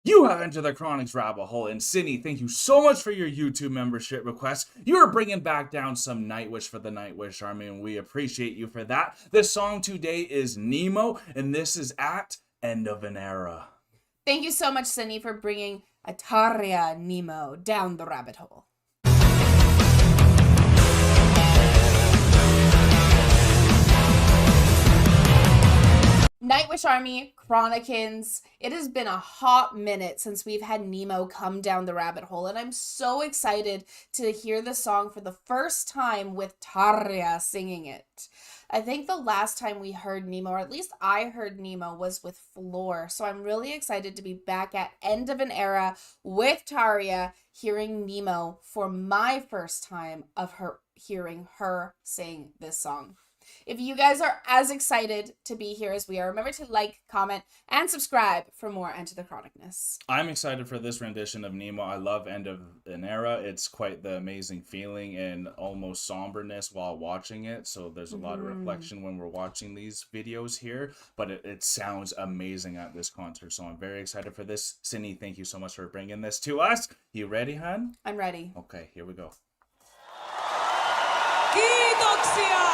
You have entered the Chronic's rabbit hole, and Sydney, thank you so much for your YouTube membership request. You are bringing back down some Nightwish for the Nightwish Army, and we appreciate you for that. This song today is Nemo, and this is at End of an Era. Thank you so much, Sydney, for bringing Ataria Nemo down the rabbit hole. Nightwish Army, Chronicans, it has been a hot minute since we've had Nemo come down the rabbit hole, and I'm so excited to hear the song for the first time with Tarja singing it. I think the last time we heard Nemo, or at least I heard Nemo, was with Floor, so I'm really excited to be back at End of an Era with Tarja, hearing Nemo for my first time of hearing her sing this song. If you guys are as excited to be here as we are, remember to like, comment, and subscribe for more Enter the Chronicness. I'm excited for this rendition of Nemo. I love End of an Era. It's quite the amazing feeling and almost somberness while watching it. So there's a lot of reflection when we're watching these videos here, but it sounds amazing at this concert. So I'm very excited for this. Sydney, thank you so much for bringing this to us. You ready, hon? I'm ready. Okay, here we go. Kiitoksia!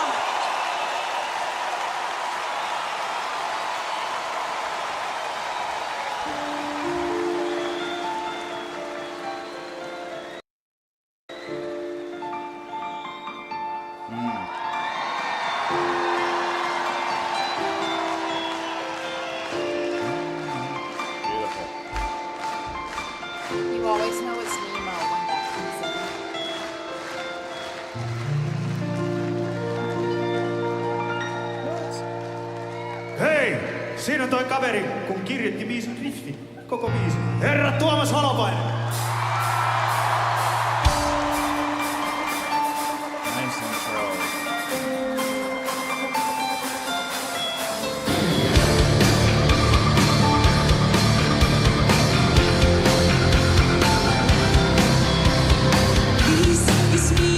Beautiful. You always know it's Nemo when that comes in. Hei! Siinä on toi kaveri, kun kirjoitti biisin riffi. Koko biisi. Herra Tuomas Holopainen! Nice intro. This is me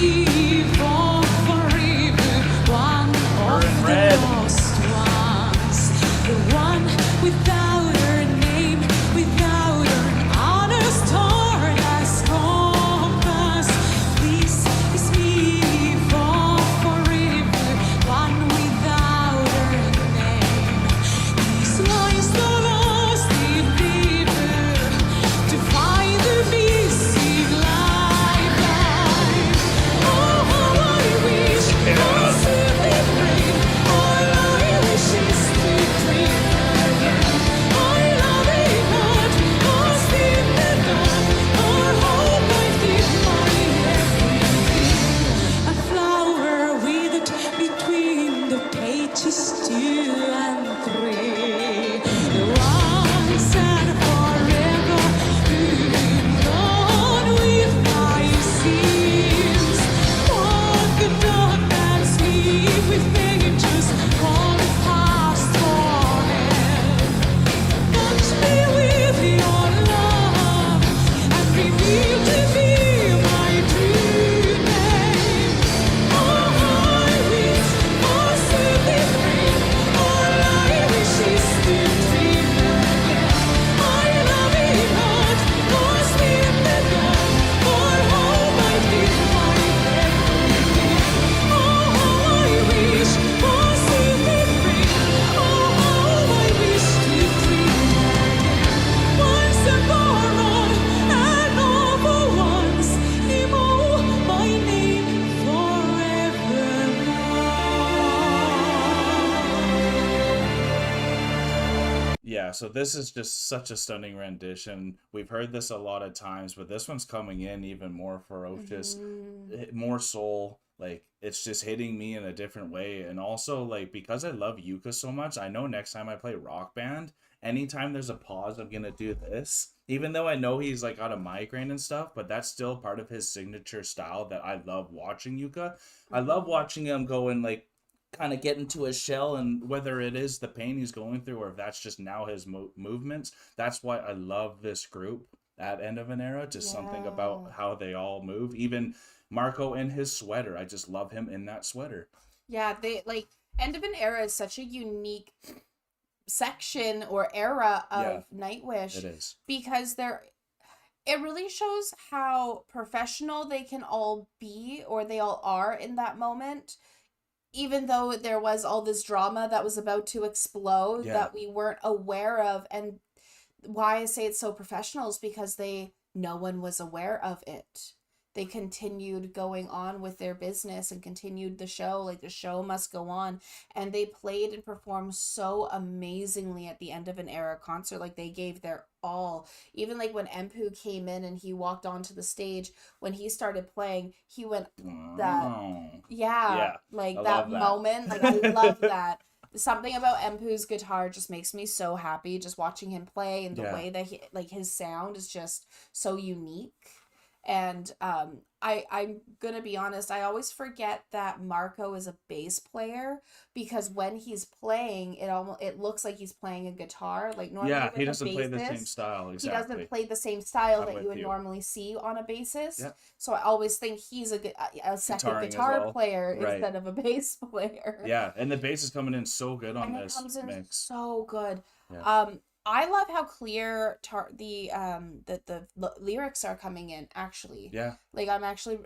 for forever, one of in the red. lost ones, the one without her name, without her honest heart as compass. This is me for forever, one without her name. These lines are lost in river to find the missing lifeline. Oh, how I wish for soothing rain. All I wish is to dream again. I love a heart lost in the dark. Or hope I did my everything. A flower withered between the pages 2 and 3. The once and forever moving on with my sins. Walk the dark and sleep with angels on the past forever. Touch me with your love and reveal to me my true name. Oh, I wish for soothing rain. All I wish is to dream again. I love it hard, lost in the dark. For home I give my everything. Oh, how I wish for soothing rain. Oh, how I wish to dream again. Once and for all, and all for once, Nemo, my name forevermore. Yeah, so this is just such a stunning rendition. We've heard this a lot of times, but this one's coming in even more ferocious, more soul. Like, it's just hitting me in a different way. And also, like, because I love Yuka so much, I know next time I play Rock Band, anytime there's a pause, I'm gonna do this. Even though I know he's, like, got a migraine and stuff, but that's still part of his signature style that I love watching Yuka. I love watching him go and, like, kind of get into his shell, and whether it is the pain he's going through or if that's just now his movements, that's why I love this group at End of an Era. Just something about how they all move. Even Marco in his sweater, I just love him in that sweater. Yeah, they like End of an Era is such a unique section or era of Yeah, Nightwish, it is. because it really shows how professional they can all be, or they all are in that moment, even though there was all this drama that was about to explode that we weren't aware of. And why I say it's so professional is because no one was aware of it. They continued going on with their business and continued the show. Like, the show must go on. And they played and performed so amazingly at the end of an era concert. Like, they gave their all. Even like when Empu came in and he walked onto the stage, when he started playing, he went like that moment. Like, I love that. Something about Empu's guitar just makes me so happy, just watching him play, and the way that he, like, his sound is just so unique. And I'm gonna be honest, I always forget that Marco is a bass player, because when he's playing, it looks like he's playing a guitar. Like, normally he doesn't play the same style. Exactly. He doesn't play the same style that you would normally see on a bassist. Yeah. So I always think he's a second guitar player instead of a bass player. Yeah, and the bass is coming in so good on this comes in mix. So good. Yeah. I love how clear the lyrics are coming in, actually. Yeah. Like, I'm actually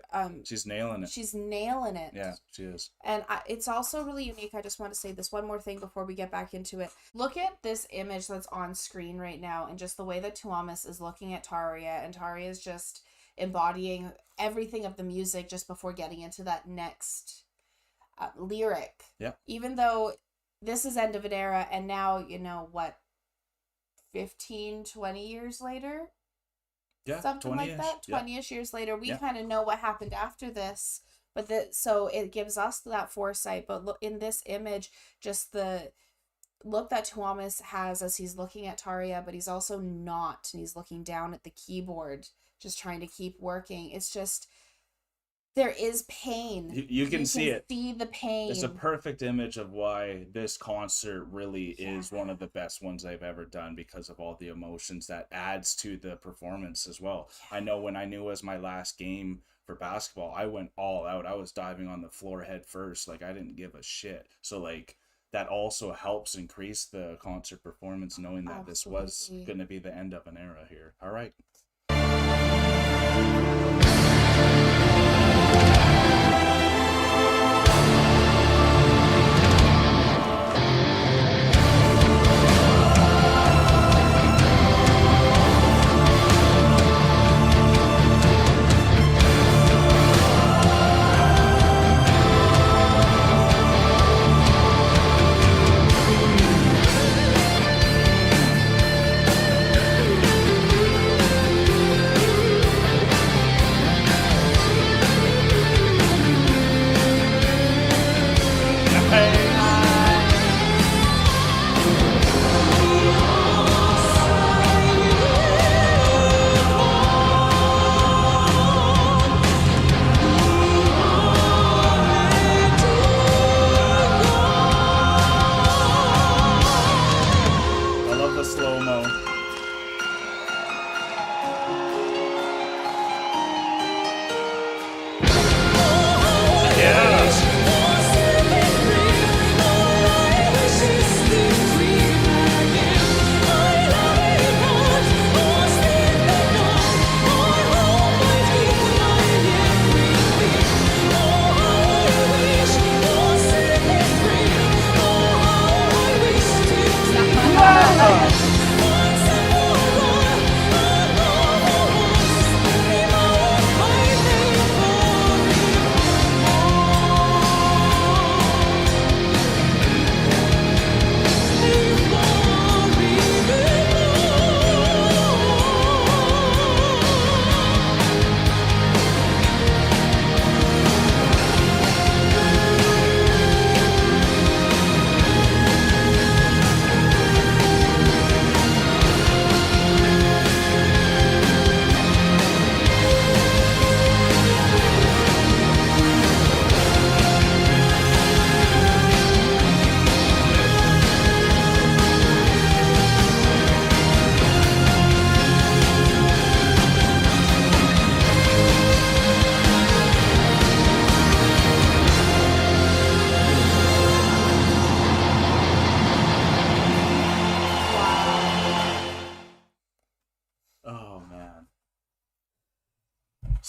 she's nailing it. She's nailing it. Yeah, she is. And it's also really unique. I just want to say this one more thing before we get back into it. Look at this image that's on screen right now, and just the way that Tuomas is looking at Tarja, and Tarja is just embodying everything of the music just before getting into that next lyric. Yeah. Even though this is end of an era, and now, 15, 20 years later? Yeah, something like that. 20-ish years later, we kind of know what happened after this. But so it gives us that foresight. But look, in this image, just the look that Tuomas has as he's looking at Tarja, but he's also not, and he's looking down at the keyboard, just trying to keep working. It's just, there is pain. You can see it. See the pain. It's a perfect image of why this concert really is one of the best ones I've ever done, because of all the emotions that adds to the performance as well. I know when I knew it was my last game for basketball, I went all out. I was diving on the floor head first. Like, I didn't give a shit. So, like, that also helps increase the concert performance, knowing that this was going to be the end of an era here. All right.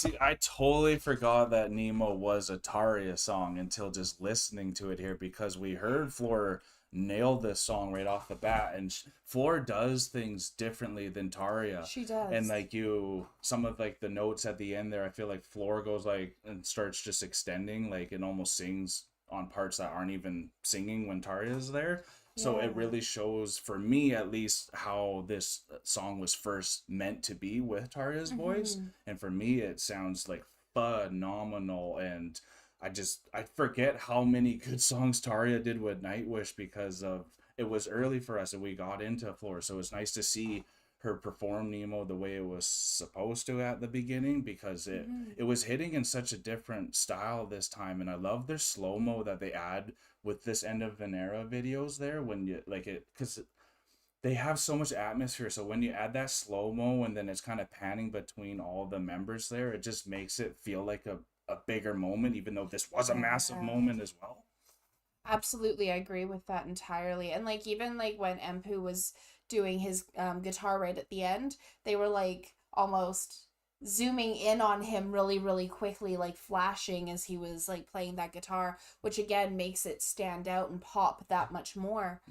See, I totally forgot that Nemo was a Tarja song until just listening to it here, because we heard Floor nail this song right off the bat, and Floor does things differently than Tarja. She does. And like some of like the notes at the end there, I feel like Floor goes like and starts just extending, like it almost sings on parts that aren't even singing when Tarja is there. So it really shows, for me at least, how this song was first meant to be with Tarja's voice. And for me, it sounds like phenomenal. And I forget how many good songs Tarja did with Nightwish, because of it was early for us and we got into Floor. So it's nice to see her perform Nemo the way it was supposed to at the beginning, because it was hitting in such a different style this time. And I love their slow-mo that they add with this End of an Era videos there, when you like it, because they have so much atmosphere. So when you add that slow-mo and then it's kind of panning between all the members there, it just makes it feel like a bigger moment, even though this was a massive moment as well. Absolutely, I agree with that entirely. And like even like when Empu was doing his guitar right at the end, they were like almost zooming in on him really, really quickly, like flashing as he was like playing that guitar, which again makes it stand out and pop that much more.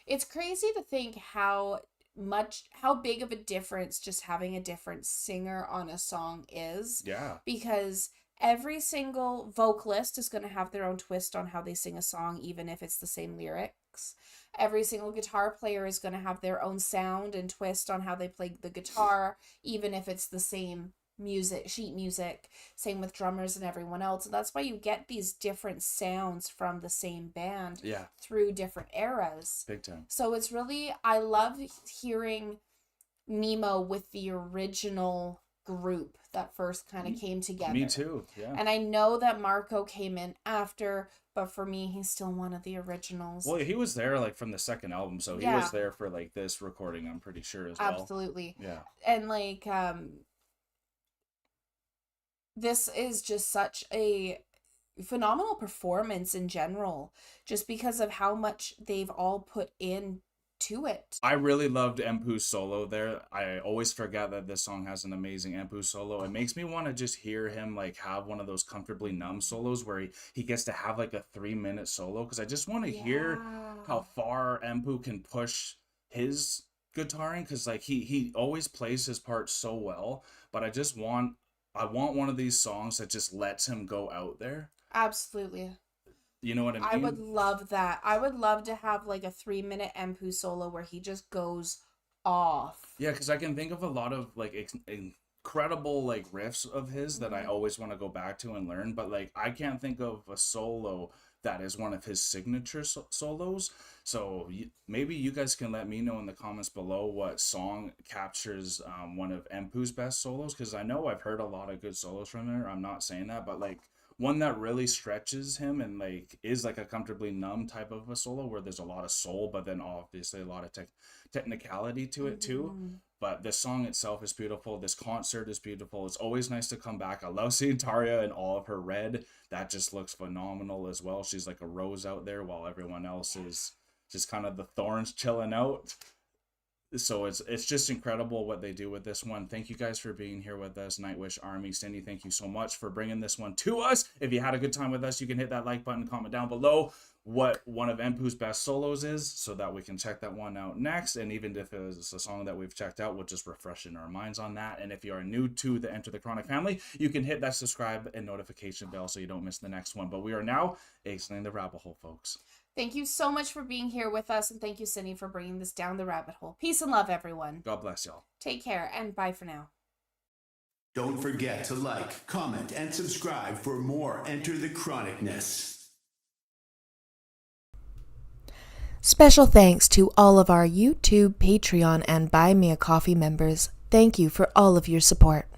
It's crazy to think how big of a difference just having a different singer on a song is. Because every single vocalist is going to have their own twist on how they sing a song, even if it's the same lyrics. Every single guitar player is going to have their own sound and twist on how they play the guitar, even if it's the same sheet music. Same with drummers and everyone else. And that's why you get these different sounds from the same band through different eras. Big time. So it's really, I love hearing Nemo with the original group that first kind of came together. Me too, yeah. And I know that Marco came in after, but for me, he's still one of the originals. Well, he was there like from the second album, so he was there for like this recording, I'm pretty sure, as well. Absolutely. Yeah. And like, this is just such a phenomenal performance in general, just because of how much they've all put in to it. I really loved Empu's solo there. I always forget that this song has an amazing Empu solo. It makes me want to just hear him like have one of those Comfortably Numb solos where he gets to have like a 3-minute solo, because I just want to hear how far Empu can push his guitaring, because like he always plays his part so well, but I want one of these songs that just lets him go out there. Absolutely. You know what I mean? I would love that. I would love to have like a 3-minute Empu solo where he just goes off. Yeah, because I can think of a lot of like incredible like riffs of his that I always want to go back to and learn, but like I can't think of a solo that is one of his signature solos. So maybe you guys can let me know in the comments below what song captures one of Empu's best solos, because I know I've heard a lot of good solos from her. I'm not saying that, but like one that really stretches him and like is like a Comfortably Numb type of a solo where there's a lot of soul, but then obviously a lot of technicality to it too. But the song itself is beautiful. This concert is beautiful. It's always nice to come back. I love seeing Tarja in all of her red. That just looks phenomenal as well. She's like a rose out there while everyone else is just kind of the thorns chilling out. So it's just incredible what they do with this one. Thank you guys for being here with us, Nightwish Army. Cindy, thank you so much for bringing this one to us. If you had a good time with us, you can hit that like button, comment down below what one of Empu's best solos is, so that we can check that one out next. And even if it was a song that we've checked out, we'll just refresh in our minds on that. And if you are new to the Enter the Chronic family, you can hit that subscribe and notification bell so you don't miss the next one. But we are now exiting the rabbit hole, folks. Thank you so much for being here with us, and thank you, Cindy, for bringing this down the rabbit hole. Peace and love, everyone. God bless y'all. Take care, and bye for now. Don't forget to like, comment, and subscribe for more Enter the Chronicness. Special thanks to all of our YouTube, Patreon, and Buy Me a Coffee members. Thank you for all of your support.